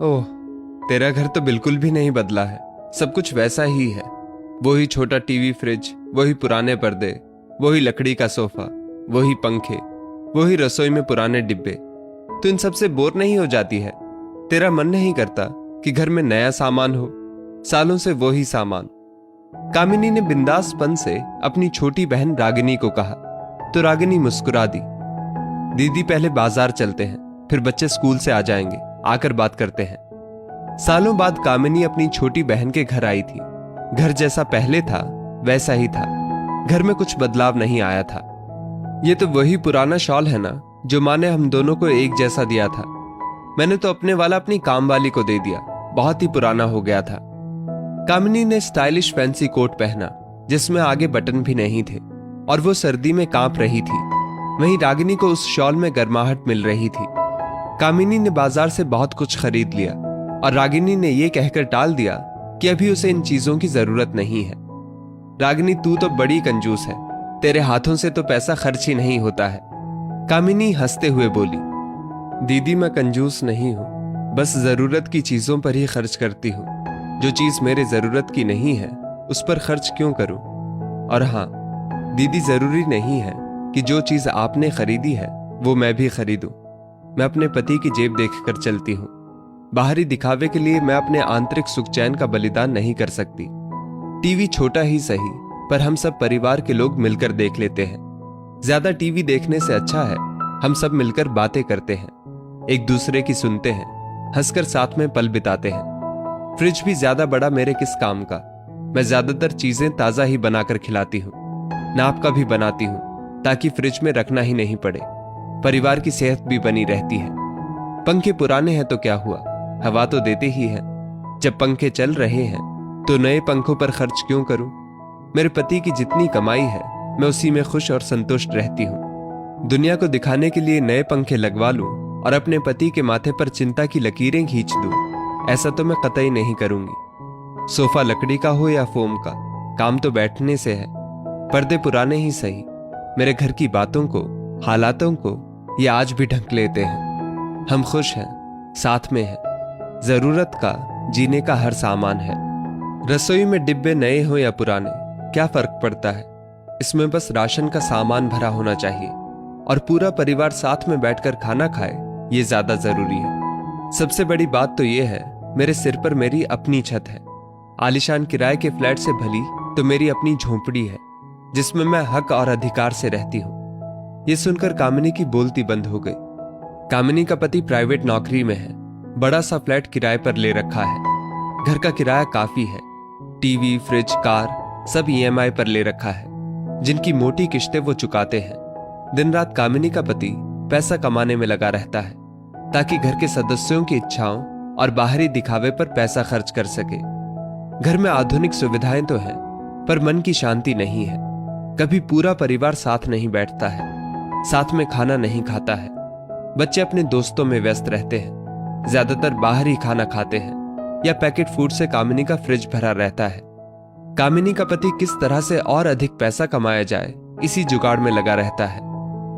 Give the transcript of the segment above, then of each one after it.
ओह, तेरा घर तो बिल्कुल भी नहीं बदला है। सब कुछ वैसा ही है। वही छोटा टीवी, फ्रिज, वही पुराने पर्दे, वही लकड़ी का सोफा, वही पंखे, वही रसोई में पुराने डिब्बे। तो इन सब से बोर नहीं हो जाती है? तेरा मन नहीं करता कि घर में नया सामान हो? सालों से वही सामान। कामिनी ने बिंदासपन से अपनी छोटी बहन रागिनी को कहा तो रागिनी मुस्कुरा दी। दीदी, पहले बाजार चलते हैं, फिर बच्चे स्कूल से आ जाएंगे, आकर बात करते हैं। सालों बाद कामिनी अपनी छोटी बहन के घर आई थी। घर जैसा पहले था वैसा ही था। घर में कुछ बदलाव नहीं आया था। ये तो वही पुराना शॉल है ना जो माँ ने हम दोनों को एक जैसा दिया था। मैंने तो अपने वाला अपनी काम वाली को दे दिया, बहुत ही पुराना हो गया था। कामिनी ने स्टाइलिश फैंसी कोट पहना जिसमें आगे बटन भी नहीं थे और वो सर्दी में कांप रही थी। वहीं रागिनी को उस शॉल में गर्माहट मिल रही थी। कामिनी ने बाजार से बहुत कुछ खरीद लिया और रागिनी ने यह कहकर टाल दिया कि अभी उसे इन चीजों की जरूरत नहीं है। रागिनी, तू तो बड़ी कंजूस है, तेरे हाथों से तो पैसा खर्च ही नहीं होता है। कामिनी हंसते हुए बोली, दीदी, मैं कंजूस नहीं हूं, बस जरूरत की चीजों पर ही खर्च करती हूँ। जो चीज मेरे जरूरत की नहीं है उस पर खर्च क्यों करूं? और हाँ दीदी, जरूरी नहीं है कि जो चीज आपने खरीदी है वो मैं भी खरीदूं। मैं अपने पति की जेब देखकर चलती हूँ। बाहरी दिखावे के लिए मैं अपने आंतरिक सुख चैन का बलिदान नहीं कर सकती। टीवी छोटा ही सही, पर हम सब परिवार के लोग मिलकर देख लेते हैं। ज्यादा टीवी देखने से अच्छा है हम सब मिलकर बातें करते हैं, एक दूसरे की सुनते हैं, हंसकर साथ में पल बिताते हैं। फ्रिज भी ज्यादा बड़ा मेरे किस काम का? मैं ज्यादातर चीजें ताजा ही बनाकर खिलाती हूँ, नाप का भी बनाती हूँ ताकि फ्रिज में रखना ही नहीं पड़े। परिवार की सेहत भी बनी रहती है। पंखे पुराने हैं तो क्या हुआ, हवा तो देते ही हैं। जब पंखे चल रहे हैं तो नए पंखों पर खर्च क्यों करूं? मेरे पति की जितनी कमाई है मैं उसी में खुश और संतुष्ट रहती हूं। दुनिया को दिखाने के लिए नए पंखे लगवा लूं और अपने पति के माथे पर चिंता की लकीरें खींच दूं, ऐसा तो मैं कतई नहीं करूंगी। सोफा लकड़ी का हो या फोम का, काम तो बैठने से है। पर्दे पुराने ही सही, मेरे घर की बातों को, हालातों को ये आज भी ढक लेते हैं। हम खुश हैं, साथ में हैं। जरूरत का, जीने का हर सामान है। रसोई में डिब्बे नए हो या पुराने, क्या फर्क पड़ता है? इसमें बस राशन का सामान भरा होना चाहिए और पूरा परिवार साथ में बैठकर खाना खाए, ये ज्यादा जरूरी है। सबसे बड़ी बात तो ये है, मेरे सिर पर मेरी अपनी छत है। आलीशान किराए के फ्लैट से भली तो मेरी अपनी झोंपड़ी है जिसमें मैं हक और अधिकार से रहती हूं। ये सुनकर कामिनी की बोलती बंद हो गई। कामिनी का पति प्राइवेट नौकरी में है, बड़ा सा फ्लैट किराए पर ले रखा है। घर का किराया काफी है। टीवी, फ्रिज, कार सब ईएमआई पर ले रखा है, जिनकी मोटी किश्तें वो चुकाते हैं। दिन रात कामिनी का पति पैसा कमाने में लगा रहता है ताकि घर के सदस्यों की इच्छाओं और बाहरी दिखावे पर पैसा खर्च कर सके। घर में आधुनिक सुविधाएं तो हैं, पर मन की शांति नहीं है। कभी पूरा परिवार साथ नहीं बैठता है, साथ में खाना नहीं खाता है। बच्चे अपने दोस्तों में व्यस्त रहते हैं, ज्यादातर बाहर ही खाना खाते हैं या पैकेट फूड से कामिनी का फ्रिज भरा रहता है। कामिनी का पति किस तरह से और अधिक पैसा कमाया जाए इसी जुगाड़ में लगा रहता है।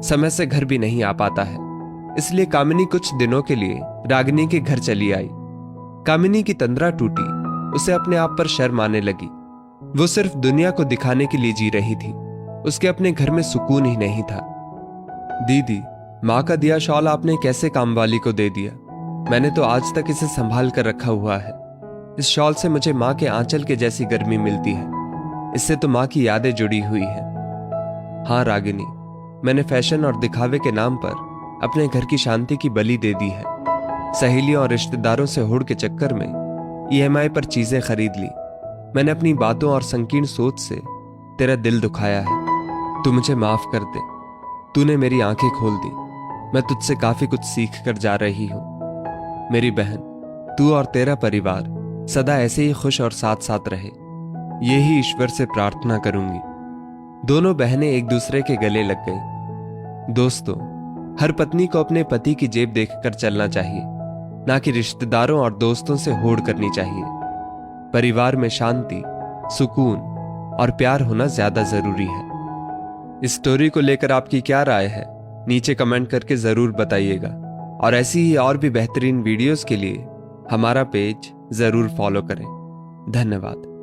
समय से घर भी नहीं आ पाता है, इसलिए कामिनी कुछ दिनों के लिए रागिनी के घर चली आई। कामिनी की तंद्रा टूटी, उसे अपने आप पर शर्म आने लगी। वो सिर्फ दुनिया को दिखाने के लिए जी रही थी, उसके अपने घर में सुकून ही नहीं था। दीदी, माँ का दिया शॉल आपने कैसे कामवाली को दे दिया? मैंने तो आज तक इसे संभाल कर रखा हुआ है। इस शॉल से मुझे माँ के आंचल के जैसी गर्मी मिलती है। इससे तो माँ की यादें जुड़ी हुई हैं। हाँ रागिनी, मैंने फैशन और दिखावे के नाम पर अपने घर की शांति की बलि दे दी है। सहेलियों और रिश्तेदारों से होड़ के चक्कर में ईएमआई पर चीजें खरीद ली। मैंने अपनी बातों और संकीर्ण सोच से तेरा दिल दुखाया है। तू मुझे माफ कर दे। तूने मेरी आंखें खोल दी। मैं तुझसे काफी कुछ सीख कर जा रही हूं। मेरी बहन, तू और तेरा परिवार सदा ऐसे ही खुश और साथ साथ रहे, यही ईश्वर से प्रार्थना करूंगी। दोनों बहनें एक दूसरे के गले लग गई। दोस्तों, हर पत्नी को अपने पति की जेब देखकर चलना चाहिए, ना कि रिश्तेदारों और दोस्तों से होड़ करनी चाहिए। परिवार में शांति, सुकून और प्यार होना ज्यादा जरूरी है। इस स्टोरी को लेकर आपकी क्या राय है, नीचे कमेंट करके जरूर बताइएगा। और ऐसी ही और भी बेहतरीन वीडियोस के लिए हमारा पेज जरूर फॉलो करें। धन्यवाद।